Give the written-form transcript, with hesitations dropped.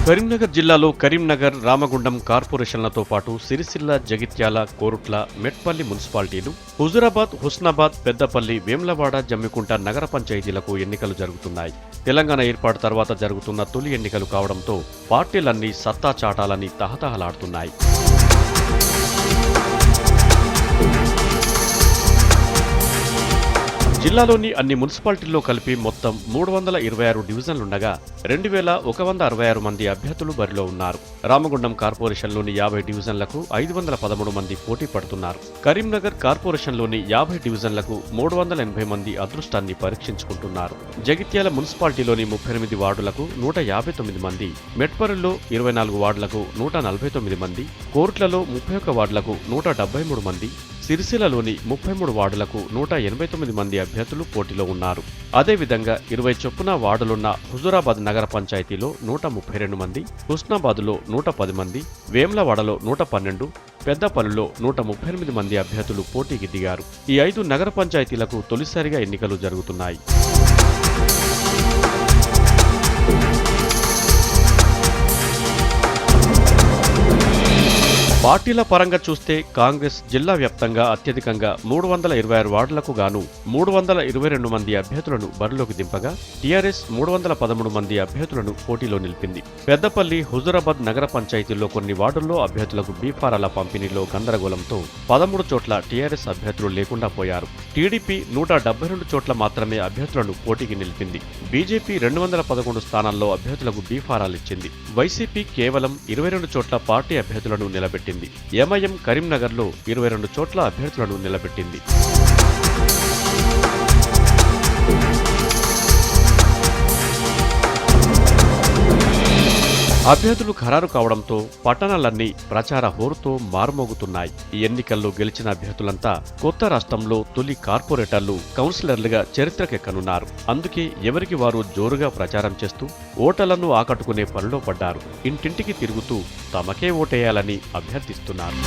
కరీంనగర్ జిల్లాలో కరీంనగర్, రామగుండం కార్పొరేషన్లతో పాటు సిరిసిల్ల, జగిత్యాల, కోరుట్ల, మెట్పల్లి మున్సిపాలిటీలు, హుజురాబాద్, హుస్నాబాద్, పెద్దపల్లి, వేమ్లవాడ, జమ్మికుంట నగర పంచాయతీలకు ఎన్నికలు జరుగుతున్నాయి. తెలంగాణ ఏర్పాటు తర్వాత జరుగుతున్న తొలి ఎన్నికలు కావడంతో పార్టీలన్నీ సత్తా చాటాలని తహతహలాడుతున్నాయి. జిల్లాలోని అన్ని మున్సిపాలిటీల్లో కలిపి మొత్తం 326 డివిజన్లుండగా 2166 మంది అభ్యర్థులు బరిలో ఉన్నారు. రామగుండం కార్పొరేషన్లోని 50 డివిజన్లకు 513 మంది పోటీ పడుతున్నారు. కరీంనగర్ కార్పొరేషన్లోని 50 డివిజన్లకు 380 మంది అదృష్టాన్ని పరీక్షించుకుంటున్నారు. జగిత్యాల మున్సిపాలిటీలోని 38 వార్డులకు 159 మంది, మెట్పల్లిలో 24 వార్డులకు 149 మంది, కోరుట్లలో 31 వార్డులకు 173 మంది, సిరిసిల్లలోని 33 వార్డులకు 189 మంది అభ్యర్థులు పోటీలో ఉన్నారు. అదేవిధంగా 20 చొప్పున వార్డులున్న హుజురాబాద్ నగర పంచాయతీలో 132 మంది, హుస్నాబాద్లో 110 మంది, వేమ్లవాడలో 112, పెద్దపల్లిలో 138 మంది అభ్యర్థులు పోటీకి దిగారు. ఈ 5 నగర పంచాయతీలకు తొలిసారిగా ఎన్నికలు జరుగుతున్నాయి. పార్టీల పరంగా చూస్తే కాంగ్రెస్ జిల్లా వ్యాప్తంగా అత్యధికంగా 326 వార్డులకు గాను 322 మంది అభ్యర్థులను బరిలోకి దింపగా టీఆర్ఎస్ 313 మంది అభ్యర్థులను పోటీలో నిలిపింది. పెద్దపల్లి, హుజురాబాద్ నగర పంచాయతీల్లో కొన్ని వార్డుల్లో అభ్యర్థులకు బీఫారాల పంపిణీలో గందరగోళంతో 13 చోట్ల టీఆర్ఎస్ అభ్యర్థులు లేకుండా పోయారు. టీడీపీ 172 చోట్ల మాత్రమే అభ్యర్థులను పోటీకి నిలిపింది. బీజేపీ 211 స్థానాల్లో అభ్యర్థులకు బీఫారాలిచ్చింది. వైసీపీ కేవలం 22 చోట్ల పార్టీ అభ్యర్థులను నిలబెట్టింది. ఎంఐఎం కరీంనగర్లో 22 చోట్ల అభ్యర్థులను నిలబెట్టింది. అభ్యర్థులు ఖరారు కావడంతో పట్టణాలన్నీ ప్రచార హోరుతో మారుమోగుతున్నాయి. ఈ ఎన్నికల్లో గెలిచిన అభ్యర్థులంతా కొత్త రాష్ట్రంలో తొలి కార్పొరేటర్లు, కౌన్సిలర్లుగా చరిత్రకెక్కనున్నారు. అందుకే ఎవరికి వారు జోరుగా ప్రచారం చేస్తూ ఓటర్లను ఆకట్టుకునే పనిలో పడ్డారు. ఇంటింటికి తిరుగుతూ తమకే ఓటేయాలని అభ్యర్థిస్తున్నారు.